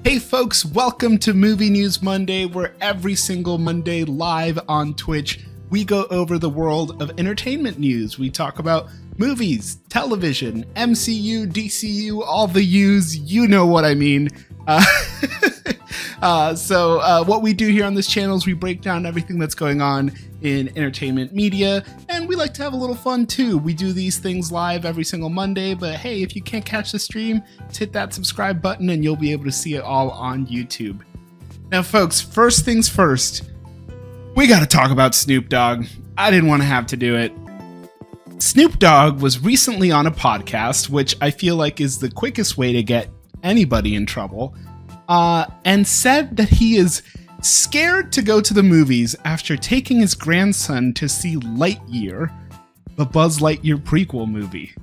Hey folks, welcome to Movie News Monday, where every single Monday live on Twitch, we go over the world of entertainment news. We talk about movies, television, MCU, DCU, all the U's, you know what I mean. So what we do here on this channel is we break down everything that's going on in entertainment media, and we like to have a little fun too. We do these things live every single Monday, but hey, if you can't catch the stream, just hit that subscribe button and you'll be able to see it all on YouTube. Now folks, first things first, we gotta talk about Snoop Dogg. I didn't want to have to do it. Snoop Dogg was recently on a podcast, which I feel like is the quickest way to get anybody in trouble, and said that he is scared to go to the movies after taking his grandson to see Lightyear, the Buzz Lightyear prequel movie.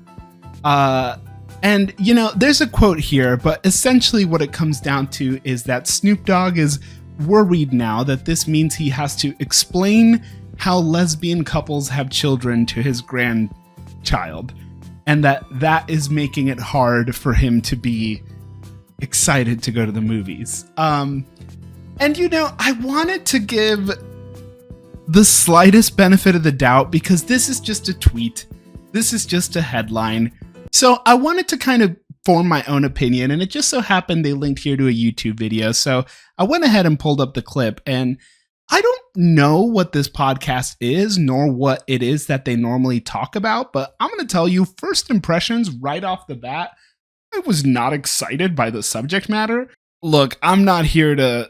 And, you know, there's a quote here, but essentially what it comes down to is that Snoop Dogg is worried now that this means he has to explain how lesbian couples have children to his grandchild, and that is making it hard for him to be excited to go to the movies. And you know, I wanted to give the slightest benefit of the doubt because this is just a tweet. This is just a headline. So I wanted to kind of form my own opinion, and it just so happened they linked here to a YouTube video. So I went ahead and pulled up the clip, and I don't know what this podcast is, nor what it is that they normally talk about, but I'm going to tell you first impressions right off the bat. I was not excited by the subject matter. Look, I'm not here to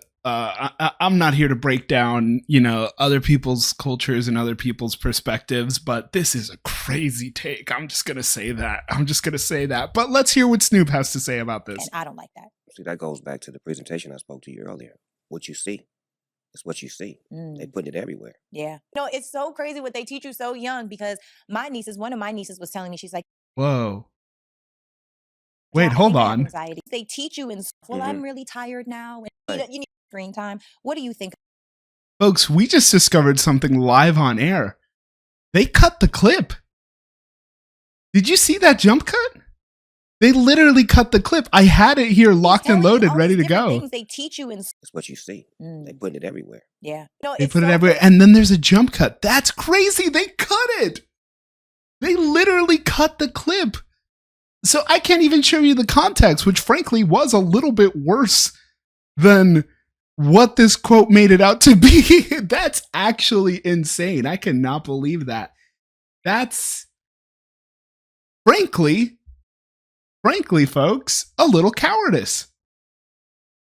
break down, you know, other people's cultures and other people's perspectives, but this is a crazy take. I'm just going to say that. But let's hear what Snoop has to say about this. And I don't like that. See, that goes back to the presentation I spoke to you earlier. What you see. It's what you see. They put it everywhere. Yeah. No, it's so crazy what they teach you so young, because one of my nieces was telling me, she's like, whoa. Wait, hold on. Anxiety. They teach you in school, I'm really tired now. And you need screen time. What do you think? Folks, we just discovered something live on air. They cut the clip. Did you see that jump cut? They literally cut the clip. I had it here locked and loaded, ready to go. Things they teach you in It's what you see. They put it everywhere. Yeah. No, they put it everywhere. And then there's a jump cut. That's crazy. They cut it. They literally cut the clip. So I can't even show you the context, which frankly was a little bit worse than what this quote made it out to be. That's actually insane. I cannot believe that. That's frankly, folks, a little cowardice.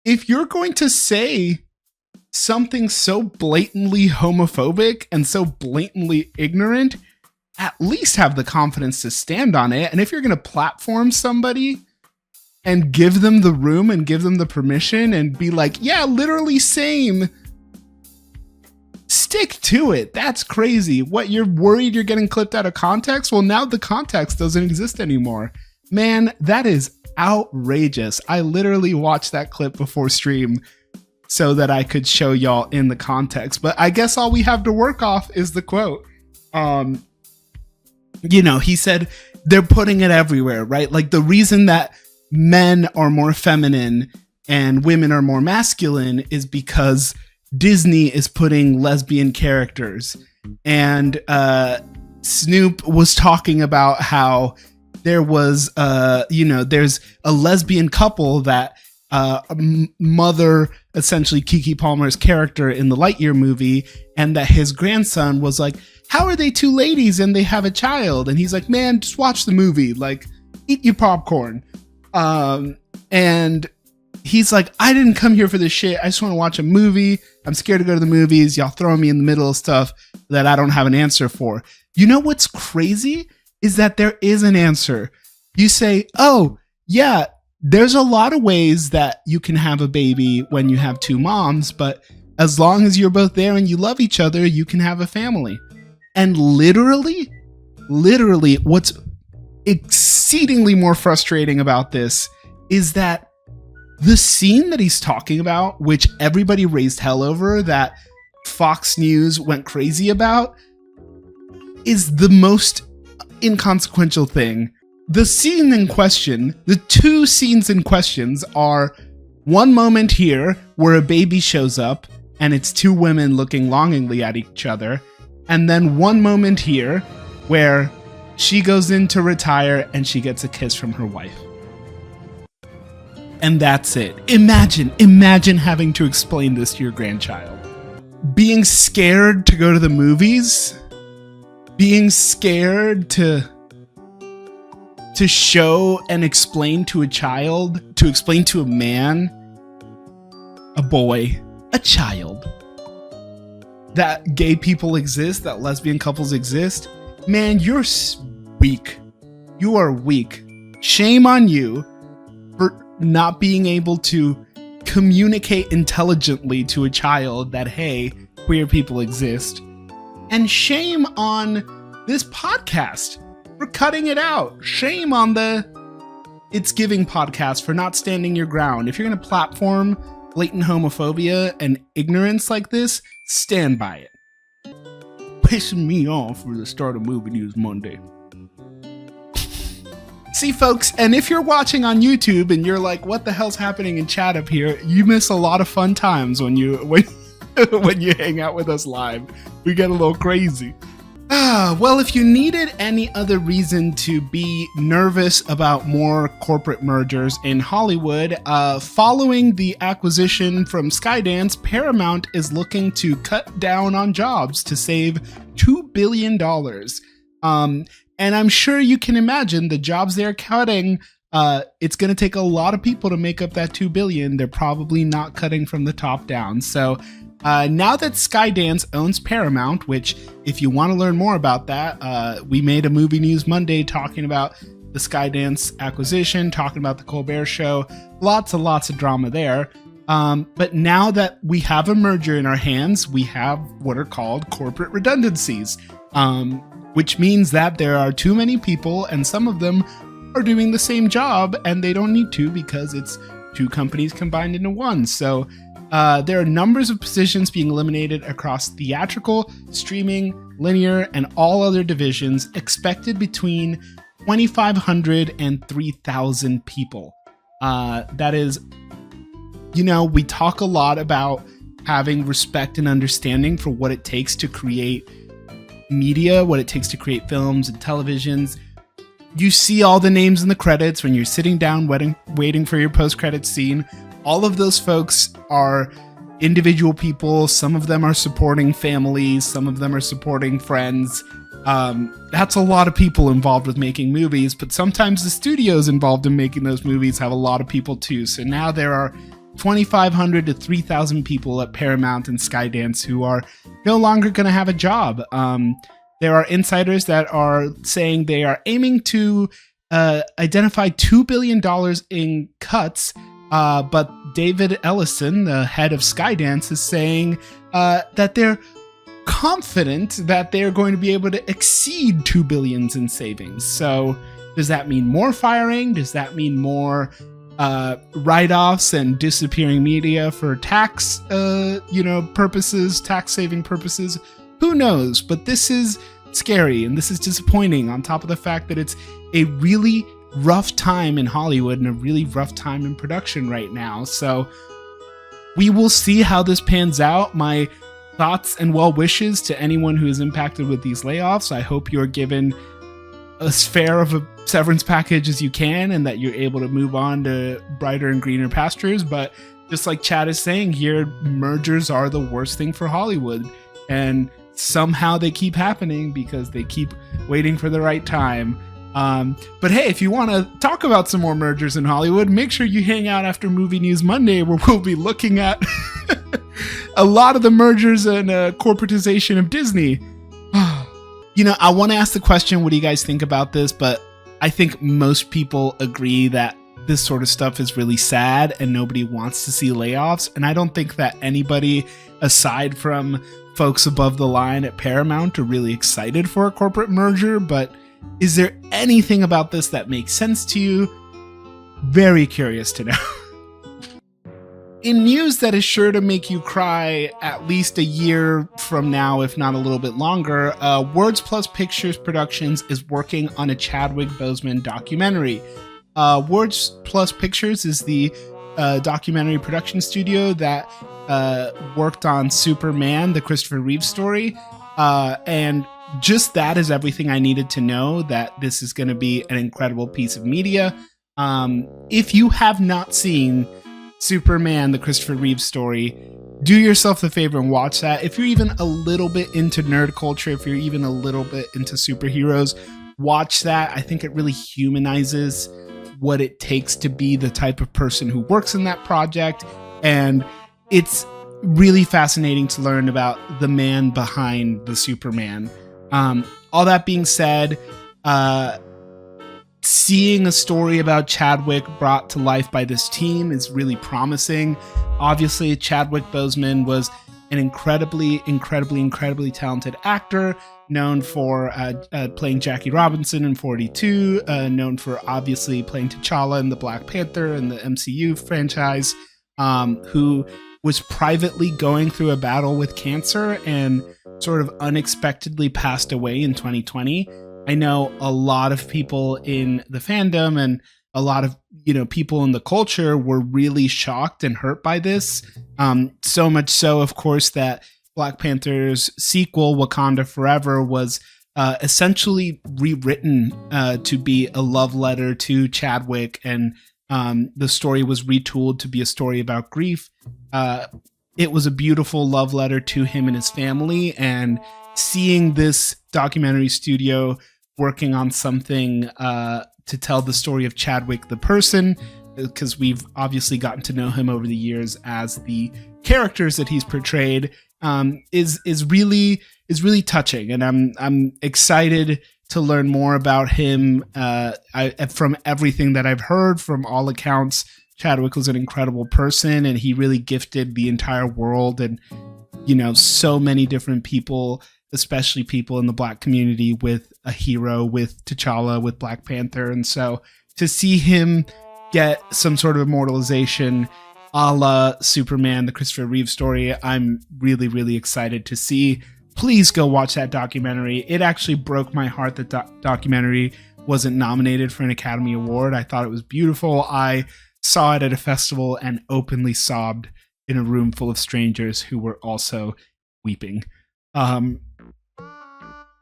If you're going to say something so blatantly homophobic and so blatantly ignorant, at least have the confidence to stand on it. And if you're going to platform somebody and give them the room and give them the permission and be like, yeah, literally same, stick to it. That's crazy. What, you're worried you're getting clipped out of context? Well, now the context doesn't exist anymore. Man, that is outrageous. I literally watched that clip before stream so that I could show y'all in the context. But I guess all we have to work off is the quote. You know, he said they're putting it everywhere, right? Like the reason that men are more feminine and women are more masculine is because Disney is putting lesbian characters. And Snoop was talking about how there was, there's a lesbian couple that mother essentially Keke Palmer's character in the Lightyear movie, and that his grandson was like, how are they two ladies and they have a child? And he's like, man, just watch the movie, like eat your popcorn. And he's like, I didn't come here for this shit. I just want to watch a movie. I'm scared to go to the movies. Y'all throwing me in the middle of stuff that I don't have an answer for. You know what's crazy is that there is an answer. You say, oh yeah, there's a lot of ways that you can have a baby when you have two moms, but as long as you're both there and you love each other, you can have a family. And literally, what's exceedingly more frustrating about this is that the scene that he's talking about, which everybody raised hell over, that Fox News went crazy about, is the most inconsequential thing. The scene in question, the two scenes in questions are One moment here where a baby shows up and it's two women looking longingly at each other. And then one moment here where she goes in to retire and she gets a kiss from her wife. And that's it. Imagine having to explain this to your grandchild. Being scared to go to the movies, being scared to show and explain to a child, to explain to a man, a boy, a child, that gay people exist, that lesbian couples exist. Man, you're weak. You are weak. Shame on you for not being able to communicate intelligently to a child that, hey, queer people exist. And shame on this podcast for cutting it out. Shame on the It's Giving podcast for not standing your ground. If you're going to platform blatant homophobia and ignorance like this, stand by it. Pissing me off for the start of Movie News Monday. See, folks, and if you're watching on YouTube and you're like, what the hell's happening in chat up here? You miss a lot of fun times when you hang out with us live. We get a little crazy. Well, if you needed any other reason to be nervous about more corporate mergers in Hollywood, following the acquisition from Skydance, Paramount is looking to cut down on jobs to save $2 billion. And I'm sure you can imagine the jobs they're cutting. It's going to take a lot of people to make up that $2 billion. They're probably not cutting from the top down. So now that Skydance owns Paramount, which if you want to learn more about that, we made a Movie News Monday talking about the Skydance acquisition, talking about the Colbert Show, lots and lots of drama there. But now that we have a merger in our hands, we have what are called corporate redundancies. Which means that there are too many people and some of them are doing the same job and they don't need to because it's two companies combined into one. So there are numbers of positions being eliminated across theatrical, streaming, linear, and all other divisions, expected between 2,500 and 3,000 people. That is, we talk a lot about having respect and understanding for what it takes to create media, what it takes to create films and televisions. You see all the names in the credits when you're sitting down waiting for your post-credits scene. All of those folks are individual people. Some of them are supporting families. Some of them are supporting friends. That's a lot of people involved with making movies, but sometimes the studios involved in making those movies have a lot of people too. So now there are 2,500 to 3,000 people at Paramount and Skydance who are no longer going to have a job. There are insiders that are saying they are aiming to identify $2 billion in cuts, but David Ellison, the head of Skydance, is saying that they're confident that they're going to be able to exceed $2 billion in savings. So does that mean more firing? Does that mean more write-offs and disappearing media for tax purposes, tax-saving purposes? Who knows? But this is scary and this is disappointing, on top of the fact that it's a really rough time in Hollywood and a really rough time in production right now. So we will see how this pans out. My thoughts and well wishes to anyone who is impacted with these layoffs. I hope you're given as fair of a severance package as you can and that you're able to move on to brighter and greener pastures. But just like Chad is saying here, mergers are the worst thing for Hollywood, and somehow they keep happening because they keep waiting for the right time. But hey, if you want to talk about some more mergers in Hollywood, make sure you hang out after Movie News Monday, where we'll be looking at a lot of the mergers and corporatization of Disney. I want to ask the question, what do you guys think about this? But I think most people agree that this sort of stuff is really sad and nobody wants to see layoffs. And I don't think that anybody, aside from folks above the line at Paramount, are really excited for a corporate merger. But is there anything about this that makes sense to you? Very curious to know. In news that is sure to make you cry at least a year from now, if not a little bit longer, Words Plus Pictures Productions is working on a Chadwick Boseman documentary. Words Plus Pictures is the documentary production studio that worked on Superman, the Christopher Reeve story. And just that is everything I needed to know, that this is going to be an incredible piece of media. If you have not seen Superman, the Christopher Reeve story, do yourself the favor and watch that. If you're even a little bit into nerd culture, if you're even a little bit into superheroes, watch that. I think it really humanizes what it takes to be the type of person who works in that project. And it's really fascinating to learn about the man behind the Superman. All that being said, seeing a story about Chadwick brought to life by this team is really promising. Obviously, Chadwick Boseman was an incredibly talented actor, known for playing Jackie Robinson in 42, known for obviously playing T'Challa in the Black Panther and the MCU franchise, who was privately going through a battle with cancer and sort of unexpectedly passed away in 2020. I know a lot of people in the fandom and a lot of people in the culture were really shocked and hurt by this. So much so, of course, that Black Panther's sequel, Wakanda Forever, was essentially rewritten to be a love letter to Chadwick, and the story was retooled to be a story about grief. It was a beautiful love letter to him and his family, and seeing this documentary studio working on something to tell the story of Chadwick the person, because we've obviously gotten to know him over the years as the characters that he's portrayed, is really touching, and I'm excited to learn more about him. From everything that I've heard, from all accounts, Chadwick was an incredible person, and he really gifted the entire world and so many different people, especially people in the Black community, with a hero, with T'Challa, with Black Panther. And so to see him get some sort of immortalization a la Superman, the Christopher Reeve story, I'm really excited to see. Please go watch that documentary. It actually broke my heart that documentary wasn't nominated for an Academy Award. I thought it was beautiful. I saw it at a festival and openly sobbed in a room full of strangers who were also weeping.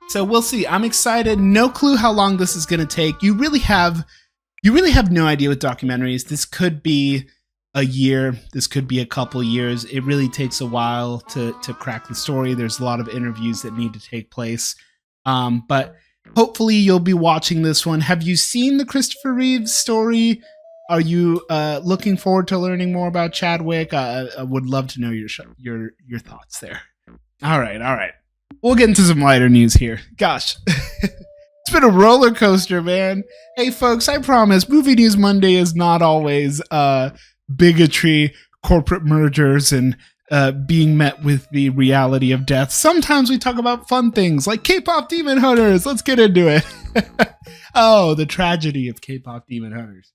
So we'll see. I'm excited. No clue how long this is going to take. You really have no idea with documentaries. This could be a year. This could be a couple years. It really takes a while to crack the story. There's a lot of interviews that need to take place. But hopefully you'll be watching this one. Have you seen the Christopher Reeve story? Are you looking forward to learning more about Chadwick? I would love to know your thoughts there. All right. We'll get into some lighter news here. Gosh, it's been a roller coaster, man. Hey, folks, I promise Movie News Monday is not always bigotry, corporate mergers, and being met with the reality of death. Sometimes we talk about fun things like K-pop Demon Hunters. Let's get into it. Oh, the tragedy of K-pop Demon Hunters.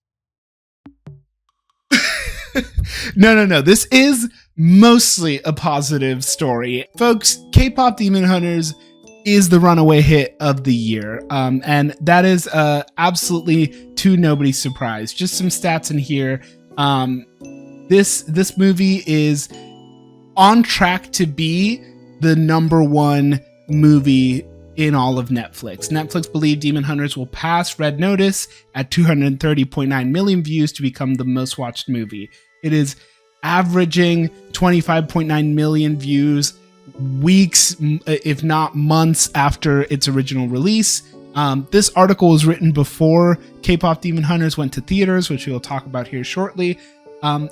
No. This is mostly a positive story. Folks, K-pop Demon Hunters is the runaway hit of the year. And that is absolutely to nobody's surprise. Just some stats in here. This movie is on track to be the #1 movie in all of Netflix. Netflix believe Demon Hunters will pass Red Notice at 230.9 million views to become the most watched movie. It is averaging 25.9 million views weeks, if not months, after its original release. This article was written before K-pop Demon Hunters went to theaters, which we'll talk about here shortly.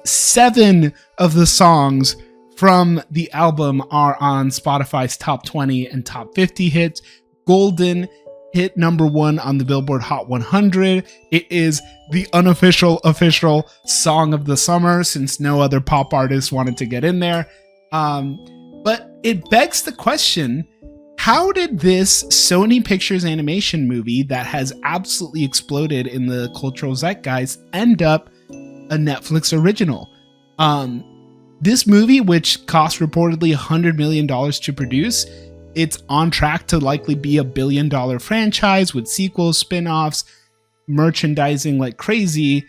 7 of the songs from the album are on Spotify's top 20 and top 50 hits. Golden hit #1 on the Billboard Hot 100. It is the unofficial official song of the summer, since no other pop artist wanted to get in there. But it begs the question, how did this Sony Pictures animation movie that has absolutely exploded in the cultural zeitgeist end up a Netflix original? This movie, which cost reportedly $100 million to produce, it's on track to likely be $1 billion franchise with sequels, spin-offs, merchandising like crazy.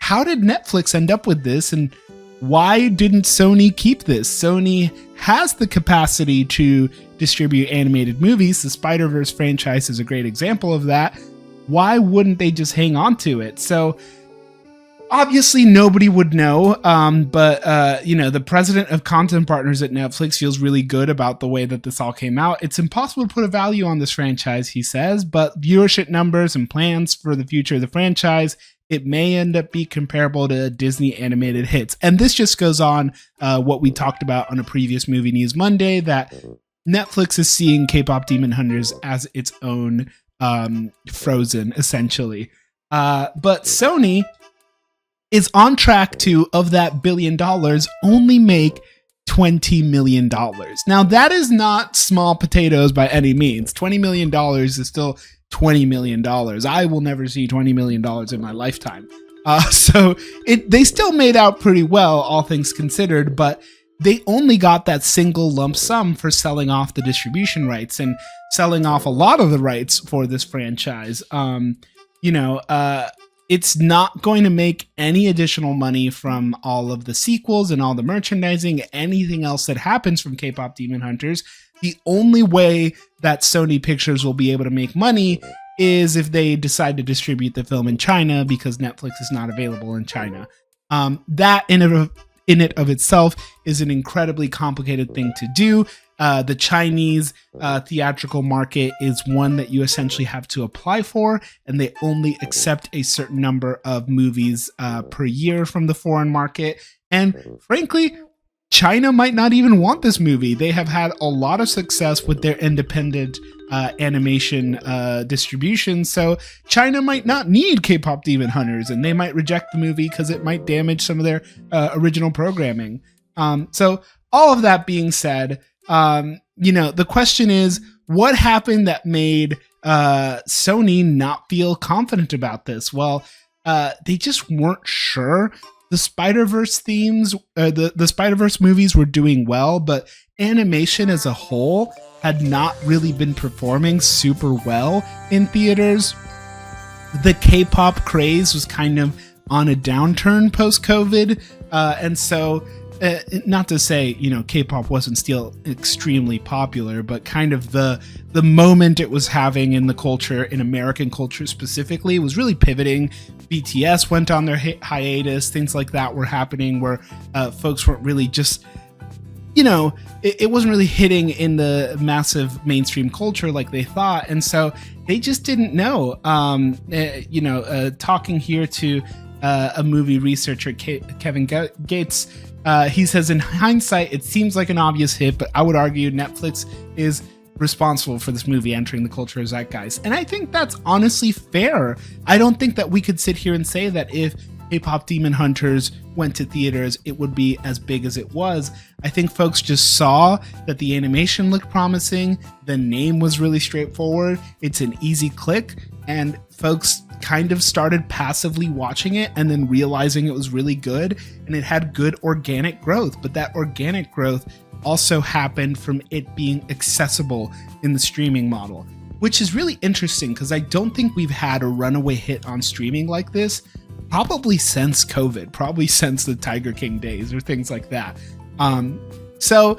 how did Netflix end up with this, and why didn't Sony keep this? Sony has the capacity to distribute animated movies. The Spider-Verse franchise is a great example of that. Why wouldn't they just hang on to it? So obviously nobody would know, but the president of content partners at Netflix feels really good about the way that this all came out. It's impossible to put a value on this franchise, he says, but viewership numbers and plans for the future of the franchise, it may end up being comparable to Disney animated hits. And this just goes on what we talked about on a previous Movie News Monday, that Netflix is seeing K-pop Demon Hunters as its own Frozen, essentially. But Sony is on track to, of that $1 billion, only make $20 million. Now, that is not small potatoes by any means. $20 million is still $20 million. I will never see $20 million in my lifetime. So they still made out pretty well, all things considered, but they only got that single lump sum for selling off the distribution rights and selling off a lot of the rights for this franchise. It's not going to make any additional money from all of the sequels and all the merchandising, anything else that happens from K-pop Demon Hunters. The only way that Sony Pictures will be able to make money is if they decide to distribute the film in China, because Netflix is not available in China. That in it of itself is an incredibly complicated thing to do. The Chinese theatrical market is one that you essentially have to apply for, and they only accept a certain number of movies per year from the foreign market. And frankly, China might not even want this movie. They have had a lot of success with their independent animation distribution, so China might not need K-pop Demon Hunters, and they might reject the movie because it might damage some of their original programming. So all of that being said, the question is, what happened that made Sony not feel confident about this? Well, they just weren't sure. The Spider-Verse themes, the Spider-Verse movies were doing well, but animation as a whole had not really been performing super well in theaters. The K-pop craze was kind of on a downturn post-COVID, and so not to say, K-pop wasn't still extremely popular, but kind of the moment it was having in the culture, in American culture specifically, was really pivoting. BTS went on their hiatus, things like that were happening where folks weren't really just, it wasn't really hitting in the massive mainstream culture like they thought. And so they just didn't know. Talking here to a movie researcher, Kevin Gates, he says, in hindsight, it seems like an obvious hit, but I would argue Netflix is responsible for this movie entering the cultural zeitgeist. And I think that's honestly fair. I don't think that we could sit here and say that if K-pop Demon Hunters went to theaters, it would be as big as it was. I think folks just saw that the animation looked promising, the name was really straightforward, it's an easy click, and folks kind of started passively watching it and then realizing it was really good, and it had good organic growth. But that organic growth also happened from it being accessible in the streaming model, which is really interesting because I don't think we've had a runaway hit on streaming like this probably since COVID, probably since the Tiger King days or things like that. So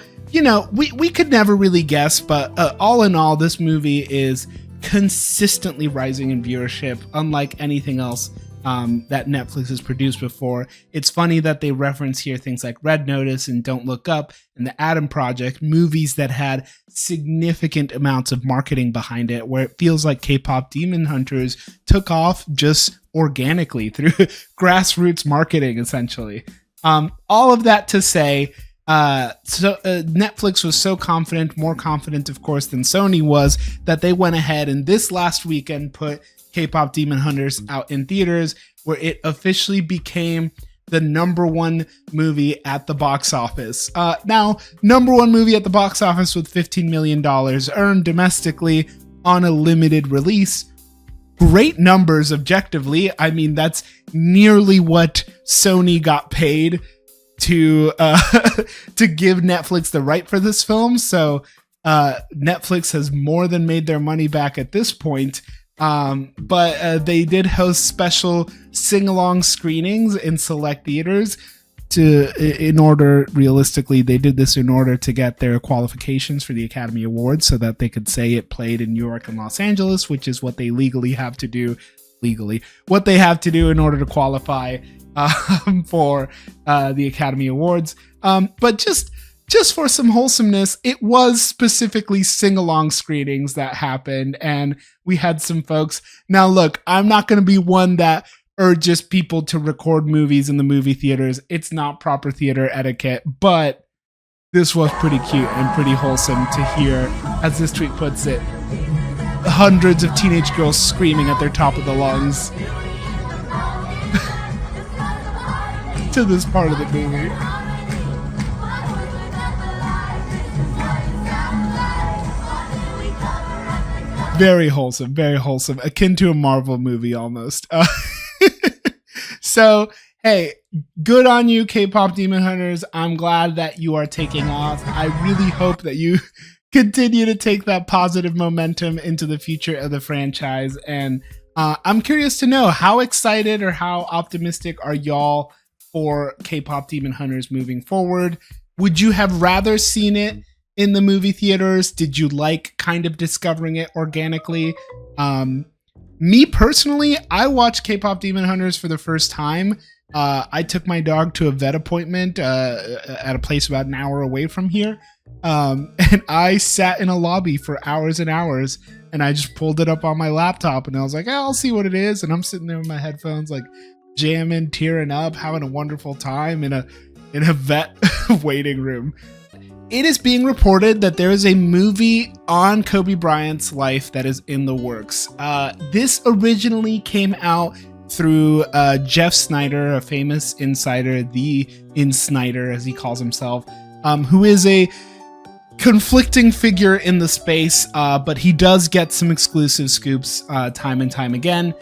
we could never really guess, but all in all, this movie is consistently rising in viewership, unlike anything else that Netflix has produced before. It's funny that they reference here things like Red Notice and Don't Look Up and The Adam Project, movies that had significant amounts of marketing behind it, where it feels like K-pop Demon Hunters took off just organically through grassroots marketing, essentially. All of that to say, Netflix was so confident, more confident, of course, than Sony was, that they went ahead and this last weekend put K-pop Demon Hunters out in theaters, where it officially became the number one movie at the box office. Now, number one movie at the box office with $15 million earned domestically on a limited release. Great numbers objectively. I mean, that's nearly what Sony got paid to give Netflix the right for this film. So Netflix has more than made their money back at this point. But they did host special sing-along screenings in select theaters realistically, they did this in order to get their qualifications for the Academy Awards so that they could say it played in New York and Los Angeles, which is what they have to do in order to qualify for the Academy Awards. But just for some wholesomeness, it was specifically sing-along screenings that happened, and we had some folks. Now, look, I'm not going to be one that urges people to record movies in the movie theaters. It's not proper theater etiquette, but this was pretty cute and pretty wholesome to hear, as this tweet puts it, hundreds of teenage girls screaming at their top of the lungs to this part of the movie. Very wholesome, akin to a Marvel movie almost. So, hey, good on you, K-pop Demon Hunters. I'm glad that you are taking off. I really hope that you continue to take that positive momentum into the future of the franchise. And I'm curious to know, how excited or how optimistic are y'all for K-pop Demon Hunters moving forward? Would you have rather seen it in the movie theaters? Did you like kind of discovering it organically? Me personally, I watched K-pop Demon Hunters for the first time. I took my dog to a vet appointment at a place about an hour away from here. And I sat in a lobby for hours and hours, and I just pulled it up on my laptop, and I was like, I'll see what it is. And I'm sitting there with my headphones, like jamming, tearing up, having a wonderful time in a vet waiting room. It is being reported that there is a movie on Kobe Bryant's life that is in the works. This originally came out through Jeff Snyder, a famous insider, the Insnider, as he calls himself, who is a conflicting figure in the space, but he does get some exclusive scoops time and time again.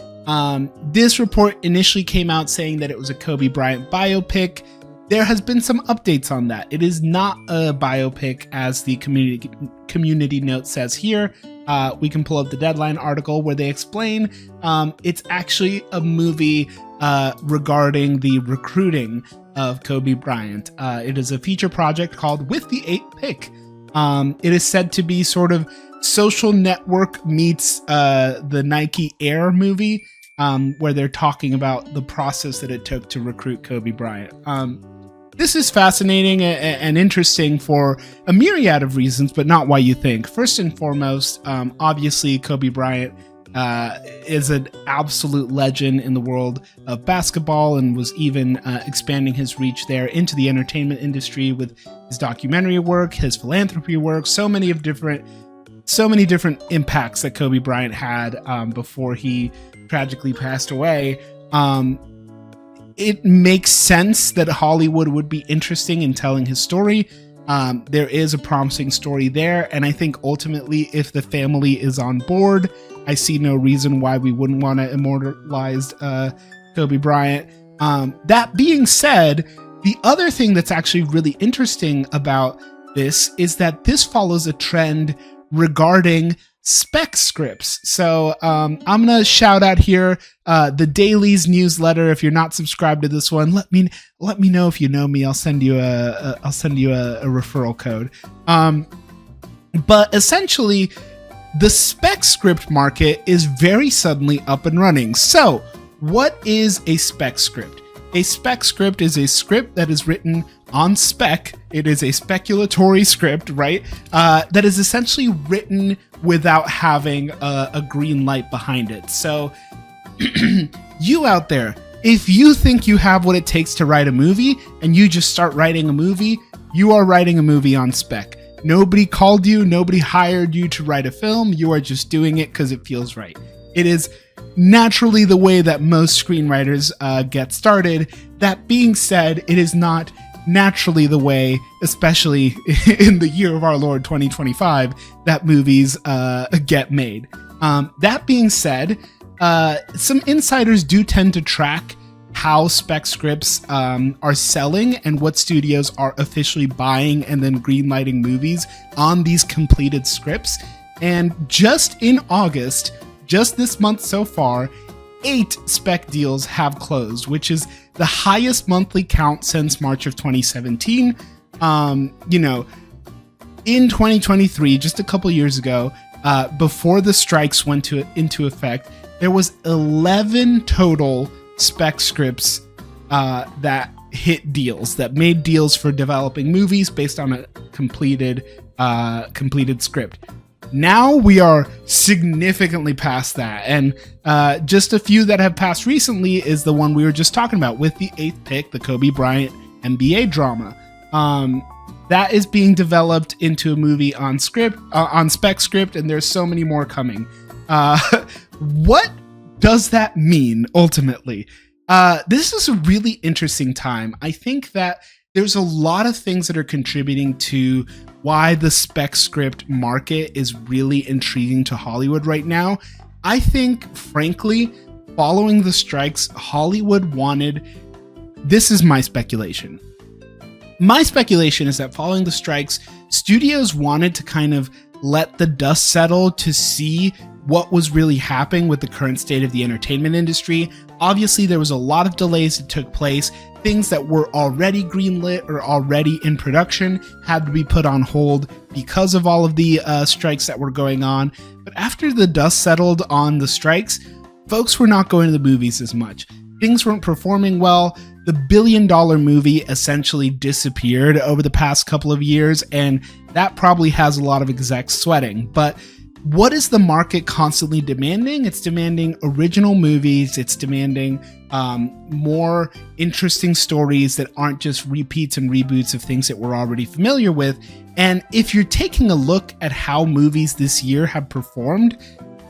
This report initially came out saying that it was a Kobe Bryant biopic. There has been some updates on that. It is not a biopic, as the community note says here. We can pull up the Deadline article where they explain it's actually a movie regarding the recruiting of Kobe Bryant. It is a feature project called With the 8th Pick. It is said to be sort of Social Network meets the Nike Air movie, where they're talking about the process that it took to recruit Kobe Bryant. This is fascinating and interesting for a myriad of reasons, but not why you think. First and foremost, obviously Kobe Bryant is an absolute legend in the world of basketball, and was even expanding his reach there into the entertainment industry with his documentary work, his philanthropy work, so many different impacts that Kobe Bryant had before he tragically passed away. It makes sense that Hollywood would be interesting in telling his story. There is a promising story there, and I think ultimately, if the family is on board, I see no reason why we wouldn't want to immortalize Kobe Bryant. That being said, the other thing that's actually really interesting about this is that this follows a trend regarding Spec Scripts. So I'm gonna shout out here the Daily's newsletter. If you're not subscribed to this one, let me know if you know me. I'll send you a referral code. But essentially, the spec script market is very suddenly up and running. So what is a spec script? A spec script is a script that is written on spec. It is a speculatory script, right? That is essentially written without having a green light behind it. So you out there, if you think you have what it takes to write a movie and you just start writing a movie, you are writing a movie on spec. Nobody called you, nobody hired you to write a film. You are just doing it because it feels right. It is naturally the way that most screenwriters get started. That being said, it is not naturally the way, especially in the year of our Lord 2025, that movies get made. That being said, some insiders do tend to track how spec scripts are selling and what studios are officially buying and then greenlighting movies on these completed scripts. And just in August, just this month so far, 8 spec deals have closed, which is the highest monthly count since March of 2017. In 2023, just a couple years ago, before the strikes went into effect, there was 11 total Spec Scripts that hit deals, that made deals for developing movies based on a completed script. Now we are significantly past that, and just a few that have passed recently is the one we were just talking about with the 8th pick, the Kobe Bryant NBA drama. That is being developed into a movie on Spec Script, and there's so many more coming. What does that mean ultimately? This is a really interesting time. I think that there's a lot of things that are contributing to why the Spec Script market is really intriguing to Hollywood right now. I think, frankly, following the strikes, Hollywood wanted, this is my speculation. My speculation is that following the strikes, studios wanted to kind of let the dust settle to see what was really happening with the current state of the entertainment industry. Obviously, there was a lot of delays that took place. Things that were already greenlit or already in production had to be put on hold because of all of the strikes that were going on. But after the dust settled on the strikes, folks were not going to the movies as much. Things weren't performing well. The $1 billion movie essentially disappeared over the past couple of years, and that probably has a lot of execs sweating. But what is the market constantly demanding? It's demanding original movies. It's demanding more interesting stories that aren't just repeats and reboots of things that we're already familiar with. And if you're taking a look at how movies this year have performed,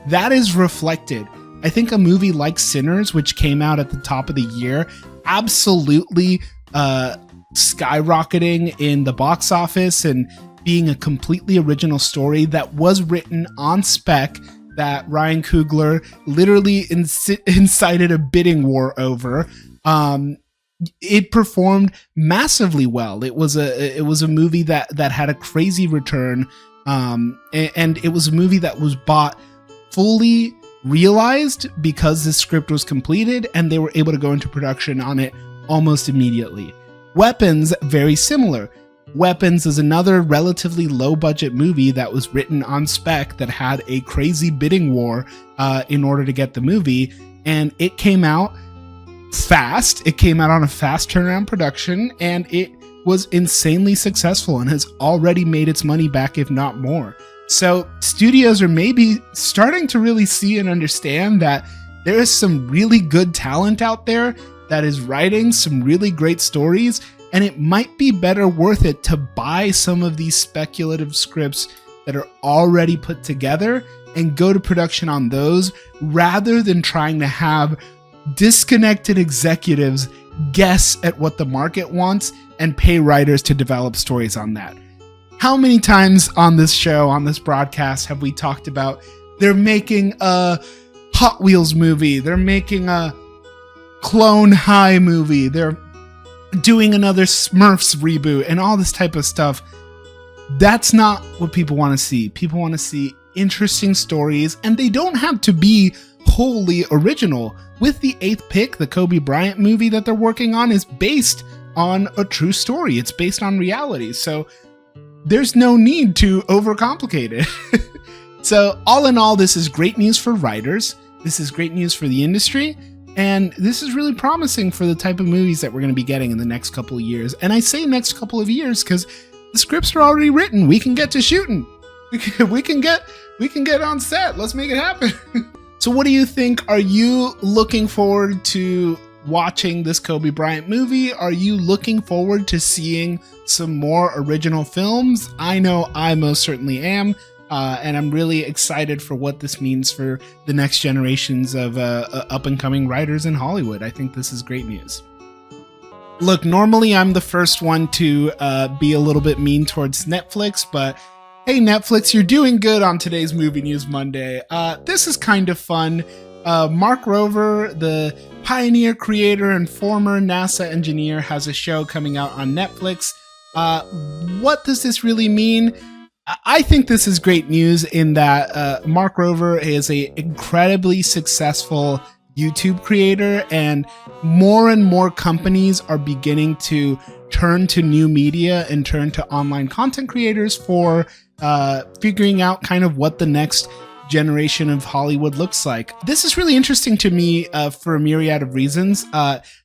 that is reflected. I think a movie like Sinners, which came out at the top of the year, absolutely skyrocketing in the box office and being a completely original story that was written on spec, that Ryan Coogler literally incited a bidding war over. It performed massively well. It was a movie that had a crazy return, and it was a movie that was bought fully realized because the script was completed and they were able to go into production on it almost immediately. Weapons, very similar. Weapons is another relatively low budget movie that was written on spec that had a crazy bidding war in order to get the movie, and it came out fast. It came out on a fast turnaround production, and it was insanely successful and has already made its money back, if not more. So studios are maybe starting to really see and understand that there is some really good talent out there that is writing some really great stories, and it might be better worth it to buy some of these speculative scripts that are already put together and go to production on those, rather than trying to have disconnected executives guess at what the market wants and pay writers to develop stories on that. How many times on this show, on this broadcast, have we talked about they're making a Hot Wheels movie, they're making a Clone High movie, they're doing another Smurfs reboot and all this type of stuff? That's not what people want to see. People want to see interesting stories, and they don't have to be wholly original. With the 8th pick, the Kobe Bryant movie that they're working on is based on a true story. It's based on reality. So there's no need to overcomplicate it. So all in all, this is great news for writers. This is great news for the industry. And this is really promising for the type of movies that we're going to be getting in the next couple of years. And I say next couple of years because the scripts are already written. We can get to shooting. We can get on set. Let's make it happen. So what do you think? Are you looking forward to watching this Kobe Bryant movie? Are you looking forward to seeing some more original films? I know I most certainly am. And I'm really excited for what this means for the next generations of up-and-coming writers in Hollywood. I think this is great news. Look, normally I'm the first one to be a little bit mean towards Netflix, but hey, Netflix, you're doing good on today's Movie News Monday. This is kind of fun. Mark Rover, the pioneer creator and former NASA engineer, has a show coming out on Netflix. What does this really mean? I think this is great news in that Mark Rover is a incredibly successful YouTube creator, and more companies are beginning to turn to new media and turn to online content creators for figuring out kind of what the next generation of Hollywood looks like. This is really interesting to me for a myriad of reasons.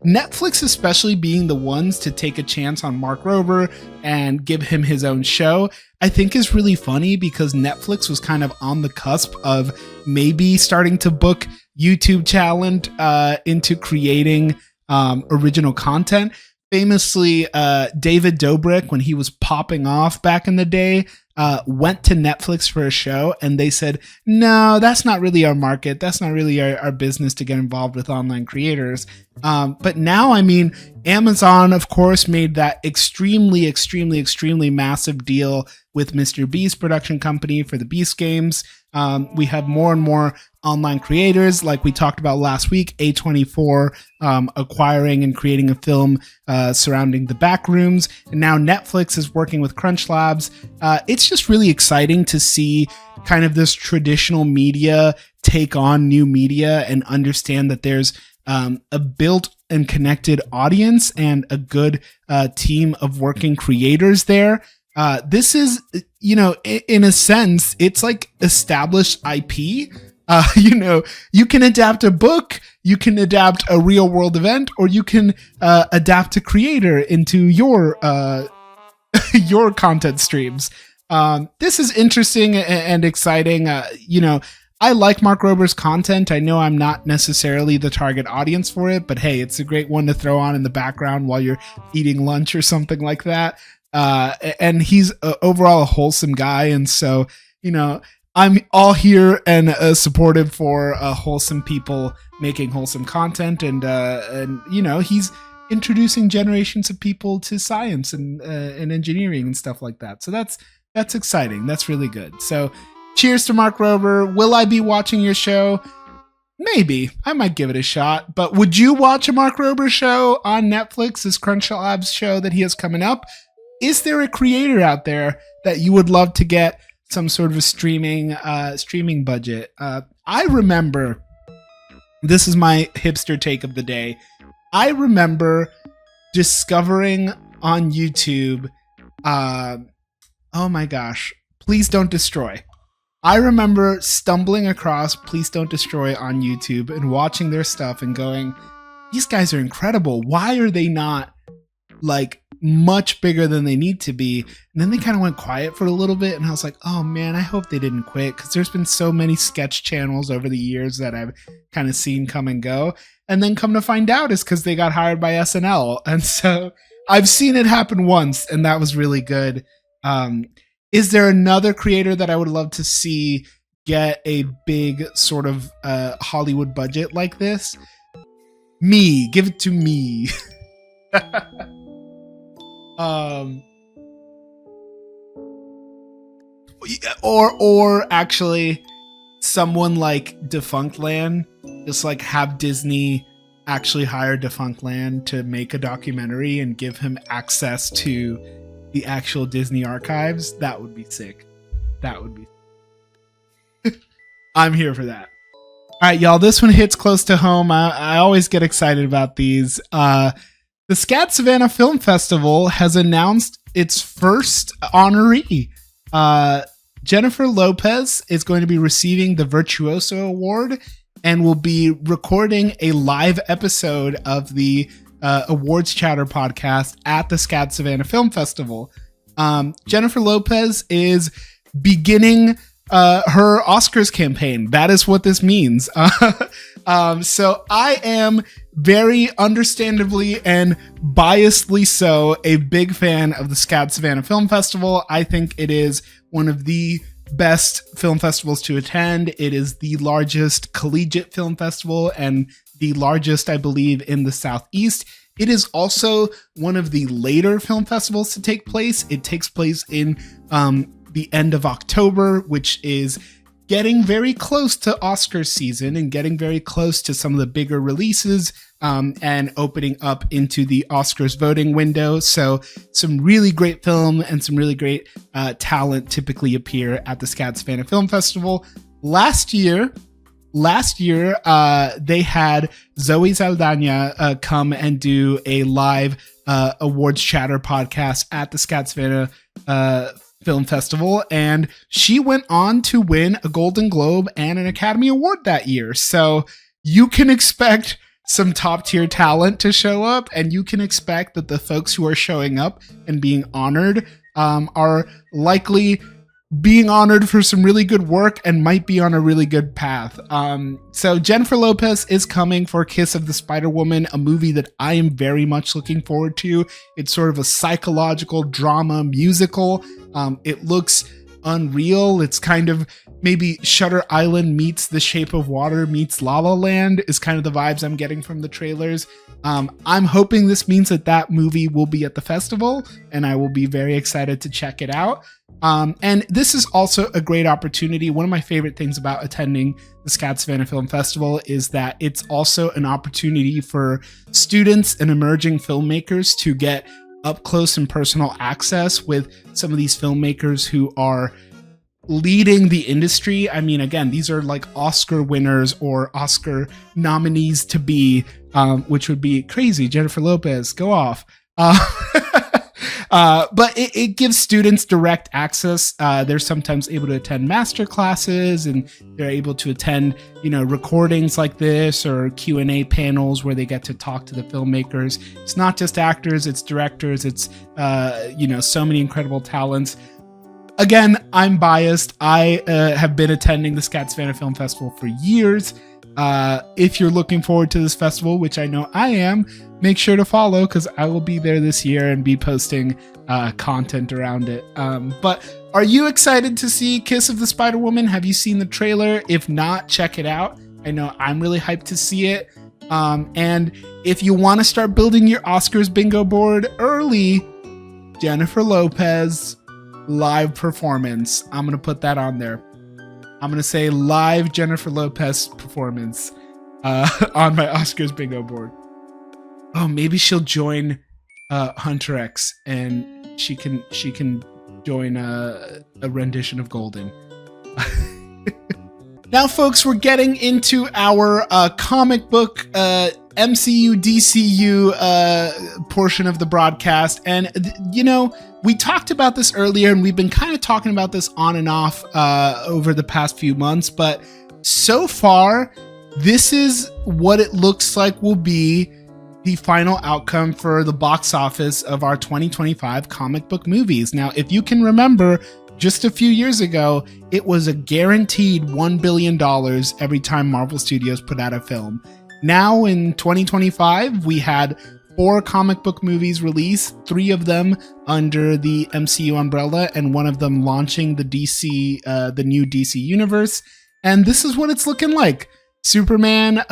Netflix especially being the ones to take a chance on Mark Rover and give him his own show, I think is really funny because Netflix was kind of on the cusp of maybe starting to book YouTube talent into creating original content. Famously, David Dobrik, when he was popping off back in the day, went to Netflix for a show, and they said, no, that's not really our market. That's not really our business to get involved with online creators. But now, I mean, Amazon, of course, made that extremely massive deal with Mr. Beast production company for the Beast games. We have more and more online creators, like we talked about last week, A24 acquiring and creating a film surrounding the Backrooms, and now Netflix is working with Crunch Labs. It's just really exciting to see kind of this traditional media take on new media and understand that there's a built and connected audience and a good team of working creators there. This is, you know, in a sense, it's like established IP. You know, you can adapt a book, you can adapt a real world event, or you can adapt a creator into your your content streams. This is interesting and exciting. You know, I like Mark Rober's content. I know I'm not necessarily the target audience for it, but hey, it's a great one to throw on in the background while you're eating lunch or something like that. And he's overall a wholesome guy. And so, you know, I'm all here and supportive for wholesome people making wholesome content. And you know, he's introducing generations of people to science and engineering and stuff like that. So that's exciting. That's really good. So cheers to Mark Rover. Will I be watching your show? Maybe. I might give it a shot. But would you watch a Mark Rober show on Netflix, this Crunch Labs show that he has coming up? Is there a creator out there that you would love to get some sort of a streaming budget? I remember, this is my hipster take of the day. I remember discovering on YouTube, oh my gosh, Please Don't Destroy. I remember stumbling across Please Don't Destroy on YouTube and watching their stuff and going, these guys are incredible. Why are they not like much bigger than they need to be? And then they kind of went quiet for a little bit, and I was like, oh man, I hope they didn't quit, because there's been so many sketch channels over the years that I've kind of seen come and go, and then come to find out it's because they got hired by SNL. And so I've seen it happen once, and that was really good. Is there another creator that I would love to see get a big sort of Hollywood budget like this? Me, give it to me. Or actually someone like Defunct Land, just like have Disney actually hire Defunct Land to make a documentary and give him access to the actual Disney archives. That would be sick. That would be I'm here for that. All right, y'all, this one hits close to home. I always get excited about these. The SCAD Savannah Film Festival has announced its first honoree. Jennifer Lopez is going to be receiving the Virtuoso Award and will be recording a live episode of the Awards Chatter podcast at the SCAD Savannah Film Festival. Jennifer Lopez is beginning her Oscars campaign. That is what this means. So I am very understandably and biasedly so a big fan of the SCAD Savannah Film Festival. I think it is one of the best film festivals to attend. It is the largest collegiate film festival and the largest, I believe, in the Southeast. It is also one of the later film festivals to take place. It takes place in the end of October, which is getting very close to Oscar season and getting very close to some of the bigger releases and opening up into the Oscars voting window. So some really great film and some really great talent typically appear at the SCAD Savannah Film Festival. Last year, they had Zoe Saldana come and do a live awards chatter podcast at the SCAD Savannah Film Festival, and she went on to win a Golden Globe and an Academy Award that year. So you can expect some top tier talent to show up, and you can expect that the folks who are showing up and being honored are likely being honored for some really good work and might be on a really good path. So Jennifer Lopez is coming for Kiss of the Spider-Woman, a movie that I am very much looking forward to. It's sort of a psychological drama musical. It looks unreal. It's kind of maybe Shutter Island meets The Shape of Water meets La La Land is kind of the vibes I'm getting from the trailers. I'm hoping this means that movie will be at the festival, and I will be very excited to check it out. And this is also a great opportunity. One of my favorite things about attending the SCAD Savannah Film Festival is that it's also an opportunity for students and emerging filmmakers to get up close and personal access with some of these filmmakers who are leading the industry. I mean, again, these are like Oscar winners or Oscar nominees to be, which would be crazy. Jennifer Lopez, go off. But it gives students direct access. They're sometimes able to attend master classes, and they're able to attend, recordings like this or Q&A panels where they get to talk to the filmmakers. It's not just actors, it's directors, it's, so many incredible talents. Again, I'm biased. I have been attending the SCAD Savannah Film Festival for years. If you're looking forward to this festival, which I know I am, make sure to follow because I will be there this year and be posting content around it. But are you excited to see Kiss of the Spider-Woman? Have you seen the trailer? If not, check it out. I know I'm really hyped to see it. And if you want to start building your Oscars bingo board early, Jennifer Lopez live performance. I'm going to put that on there. I'm going to say live Jennifer Lopez performance on my Oscars bingo board. Oh, maybe she'll join Hunter X and she can join a rendition of Golden. Now, folks, we're getting into our comic book MCU, DCU portion of the broadcast. And, we talked about this earlier, and we've been kind of talking about this on and off over the past few months. But so far, this is what it looks like will be the final outcome for the box office of our 2025 comic book movies. Now, if you can remember, just a few years ago, it was a guaranteed $1 billion every time Marvel Studios put out a film. Now in 2025, we had 4 comic book movies released, 3 of them under the MCU umbrella, and one of them launching the new DC universe. And this is what it's looking like. Superman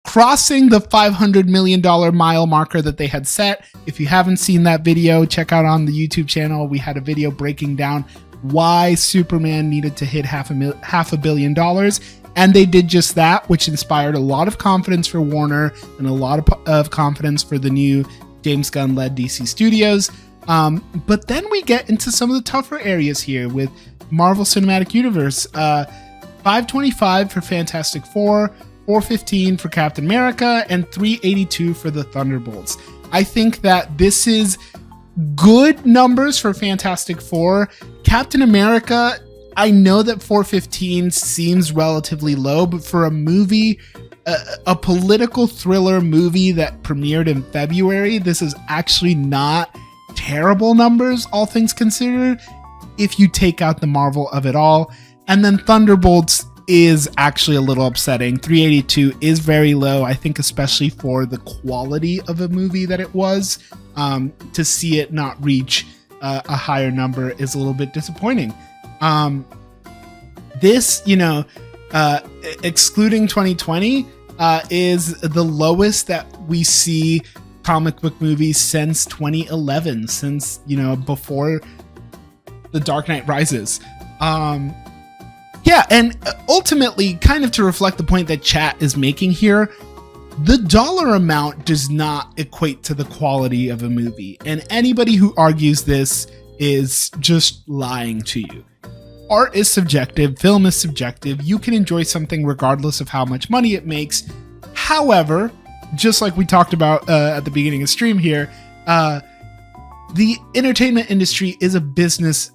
crossing the $500 million mile marker that they had set. If you haven't seen that video, check out on the YouTube channel. We had a video breaking down why Superman needed to hit $500 million. And they did just that, which inspired a lot of confidence for Warner and a lot of confidence for the new James Gunn-led DC Studios. But then we get into some of the tougher areas here with Marvel Cinematic Universe. 525 for Fantastic Four, 415 for Captain America, and 382 for the Thunderbolts. I think that this is good numbers for Fantastic Four. Captain America, I know that 415 seems relatively low, but for a movie, a political thriller movie that premiered in February, this is actually not terrible numbers, all things considered, if you take out the Marvel of it all. And then Thunderbolts is actually a little upsetting. 382 is very low, I think, especially for the quality of a movie that it was. To see it not reach a higher number is a little bit disappointing. This, excluding 2020, is the lowest that we see comic book movies since 2011, since, before The Dark Knight Rises. Yeah, and ultimately, kind of to reflect the point that chat is making here, the dollar amount does not equate to the quality of a movie. And anybody who argues this is just lying to you. Art is subjective, film is subjective. You can enjoy something regardless of how much money it makes. However, just like we talked about at the beginning of stream here, the entertainment industry is a business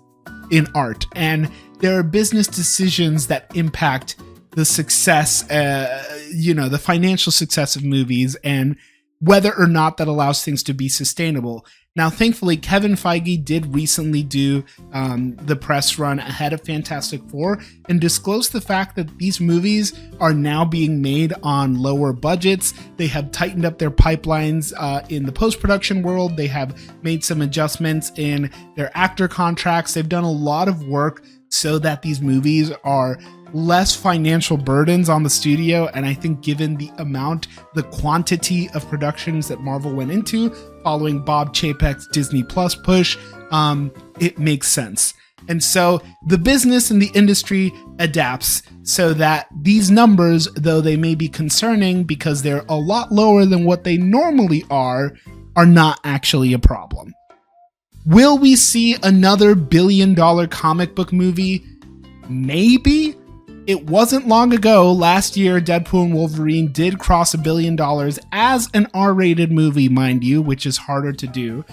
in art, and there are business decisions that impact the success, the financial success of movies, and whether or not that allows things to be sustainable. Now, thankfully, Kevin Feige did recently do the press run ahead of Fantastic Four and disclose the fact that these movies are now being made on lower budgets. They have tightened up their pipelines in the post-production world. They have made some adjustments in their actor contracts. They've done a lot of work so that these movies are less financial burdens on the studio. And I think given the quantity of productions that Marvel went into following Bob Chapek's Disney Plus push, it makes sense. And so the business and the industry adapts so that these numbers, though they may be concerning because they're a lot lower than what they normally are not actually a problem. Will we see another billion-dollar comic book movie? Maybe. It wasn't long ago, last year, Deadpool and Wolverine did cross $1 billion as an R-rated movie, mind you, which is harder to do.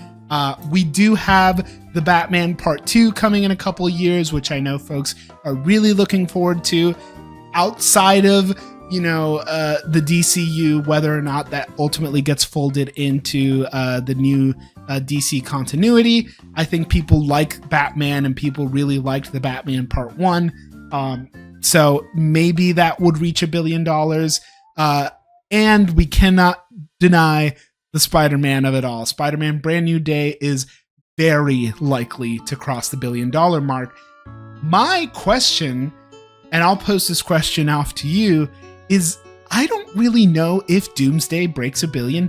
We do have the Batman Part 2 coming in a couple of years, which I know folks are really looking forward to. Outside of, the DCU, whether or not that ultimately gets folded into the new DC continuity. I think people like Batman, and people really liked the Batman Part 1. So maybe that would reach $1 billion. And we cannot deny the Spider-Man of it all. Spider-Man Brand New Day is very likely to cross the $1 billion mark. My question, and I'll post this question off to you, is I don't really know if Doomsday breaks $1 billion.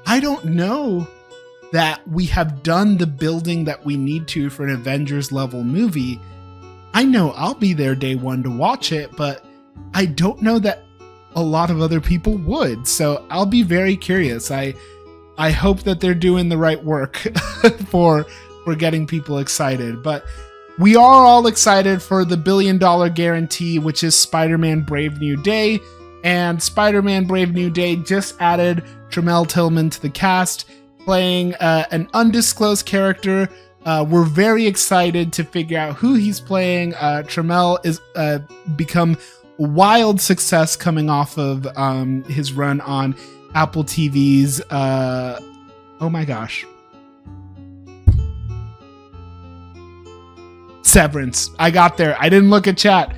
I don't know that we have done the building that we need to for an Avengers level movie. I know I'll be there day one to watch it, but I don't know that a lot of other people would. So I'll be very curious. I hope that they're doing the right work for getting people excited. But we are all excited for the $1 billion guarantee, which is Spider-Man Brave New Day. And Spider-Man Brave New Day just added Tramell Tillman to the cast, playing an undisclosed character. We're very excited to figure out who he's playing. Tramell is become a wild success coming off of his run on Apple TV's oh my gosh, Severance. I got there. I didn't look at chat.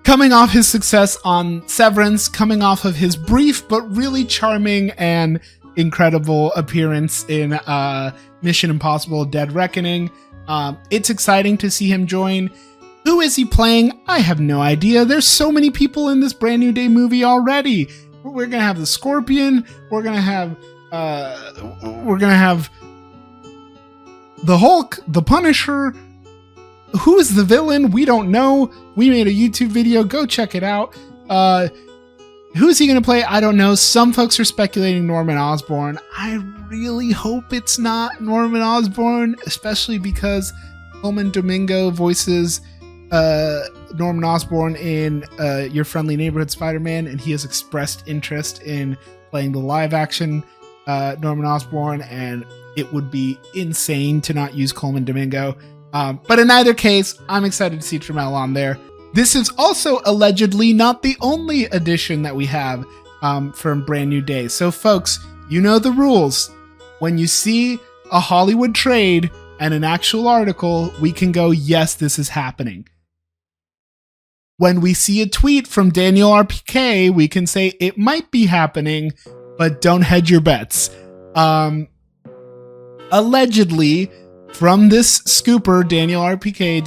Coming off his success on Severance, coming off of his brief but really charming and incredible appearance in Mission Impossible Dead Reckoning. It's exciting to see him join. Who is he playing? I have no idea. There's so many people in this Brand New Day movie already. We're gonna have the Scorpion. We're gonna have the Hulk, the Punisher. Who is the villain? We don't know. We made a YouTube video. Go check it out. Who's he going to play? I don't know. Some folks are speculating Norman Osborn. I really hope it's not Norman Osborn, especially because Coleman Domingo voices Norman Osborn in Your Friendly Neighborhood Spider-Man, and he has expressed interest in playing the live-action Norman Osborn, and it would be insane to not use Coleman Domingo. But in either case, I'm excited to see Tramell on there. This is also allegedly not the only addition that we have from Brand New Day. So folks, you know the rules. When you see a Hollywood trade and an actual article, we can go, yes, this is happening. When we see a tweet from Daniel RPK, we can say it might be happening, but don't hedge your bets. Allegedly, from this scooper, Daniel RPK,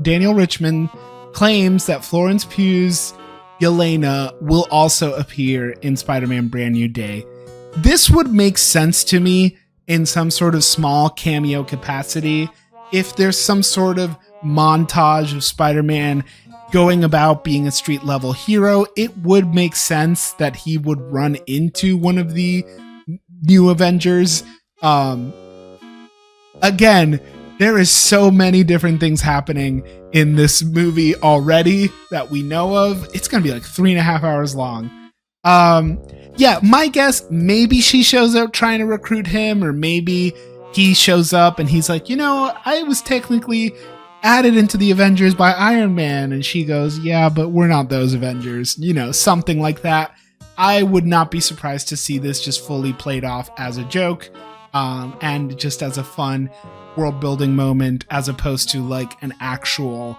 Daniel Richmond, claims that Florence Pugh's Yelena will also appear in Spider-Man Brand New Day. This would make sense to me in some sort of small cameo capacity. if there's some sort of montage of Spider-Man going about being a street level hero, it would make sense that he would run into one of the new Avengers. Again, there is so many different things happening in this movie already that we know of. It's going to be like 3.5 hours long. Yeah, my guess, maybe she shows up trying to recruit him, or maybe he shows up and he's like, I was technically added into the Avengers by Iron Man. And she goes, yeah, but we're not those Avengers, something like that. I would not be surprised to see this just fully played off as a joke, and just as a fun world building moment, as opposed to like an actual,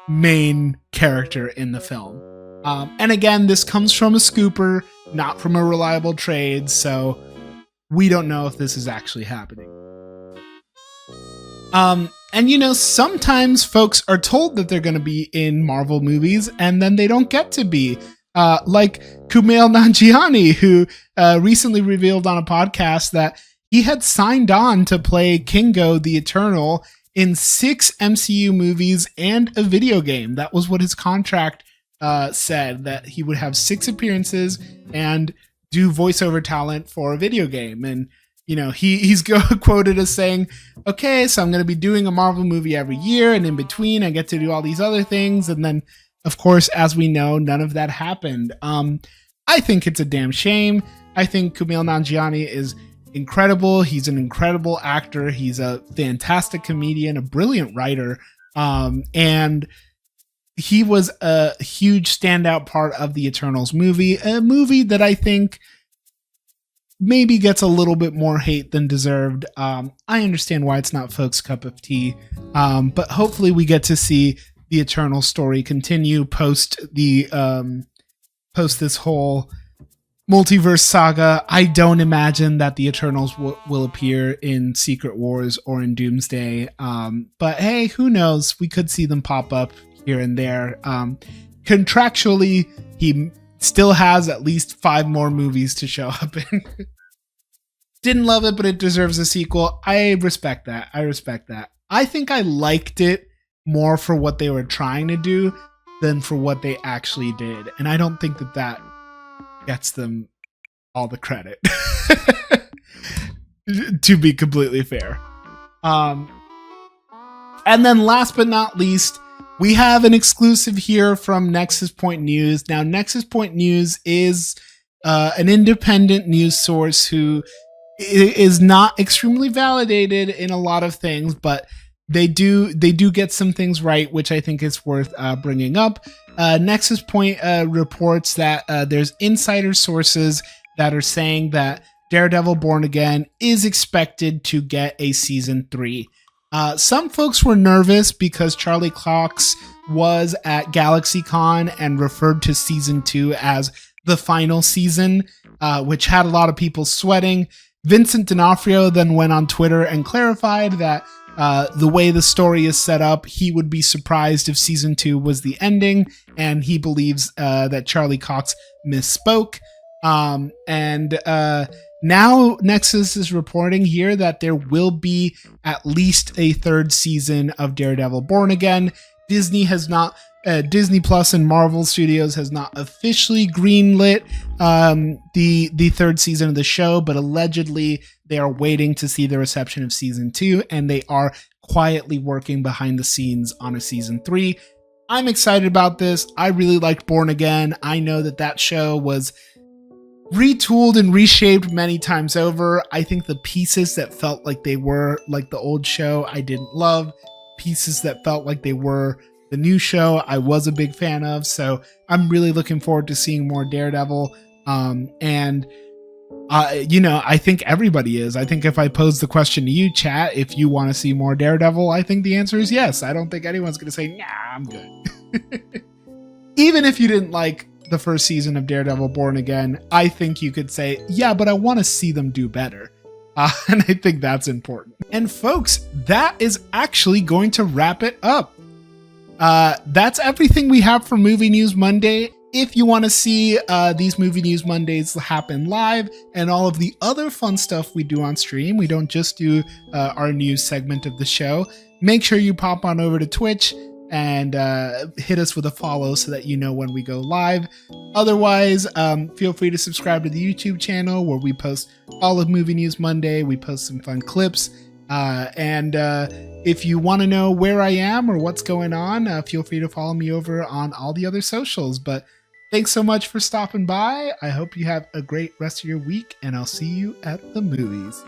main character in the film. And again, this comes from a scooper, not from a reliable trade, so we don't know if this is actually happening. And sometimes folks are told that they're going to be in Marvel movies, and then they don't get to be. Like Kumail Nanjiani, who recently revealed on a podcast that he had signed on to play Kingo the Eternal in 6 MCU movies and a video game. That was what his contract said, that he would have 6 appearances and do voiceover talent for a video game. And he's quoted as saying, okay, so I'm going to be doing a Marvel movie every year, and in between I get to do all these other things. And then, of course, as we know, none of that happened. I think it's a damn shame. I think Kumail Nanjiani is incredible. He's an incredible actor. He's a fantastic comedian, a brilliant writer. And he was a huge standout part of the Eternals movie, a movie that I think maybe gets a little bit more hate than deserved. I understand why it's not folks' cup of tea, but hopefully we get to see the Eternal story continue post this whole multiverse saga. I don't imagine that the Eternals will appear in Secret Wars or in Doomsday, but hey, who knows? We could see them pop up here and there. Contractually, he still has at least 5 more movies to show up in. Didn't love it, but it deserves a sequel. I respect that. I think I liked it more for what they were trying to do than for what they actually did. And I don't think that gets them all the credit, to be completely fair. And then last but not least, we have an exclusive here from Nexus Point News. Now, Nexus Point News is an independent news source who is not extremely validated in a lot of things, but they do get some things right, which I think is worth bringing up. Nexus Point reports that there's insider sources that are saying that Daredevil Born Again is expected to get a season 3. Some folks were nervous because Charlie Cox was at GalaxyCon and referred to season 2 as the final season, which had a lot of people sweating. Vincent D'Onofrio then went on Twitter and clarified that the way the story is set up, he would be surprised if season 2 was the ending, and he believes that Charlie Cox misspoke. And now Nexus is reporting here that there will be at least a 3rd season of Daredevil Born Again. Disney Plus and Marvel Studios has not officially greenlit the 3rd season of the show, but allegedly they are waiting to see the reception of season 2, and they are quietly working behind the scenes on a season 3. I'm excited about this. I really liked Born Again. I know that show was retooled and reshaped many times over. I think the pieces that felt like they were like the old show, I didn't love. Pieces that felt like they were the new show, I was a big fan of. So I'm really looking forward to seeing more Daredevil. I think everybody is. I think if I pose the question to you, chat, if you want to see more Daredevil, I think the answer is yes. I don't think anyone's going to say, nah, I'm good. Even if you didn't like the 1st season of Daredevil Born Again, I think you could say, yeah, but I want to see them do better. And I think that's important. And folks, that is actually going to wrap it up. That's everything we have for Movie News Monday. If you want to see these Movie News Mondays happen live and all of the other fun stuff we do on stream, we don't just do our news segment of the show, make sure you pop on over to Twitch and hit us with a follow so that you know when we go live. Otherwise, feel free to subscribe to the YouTube channel where we post all of Movie News Monday. We post some fun clips. And if you want to know where I am or what's going on, feel free to follow me over on all the other socials. But thanks so much for stopping by. I hope you have a great rest of your week, and I'll see you at the movies.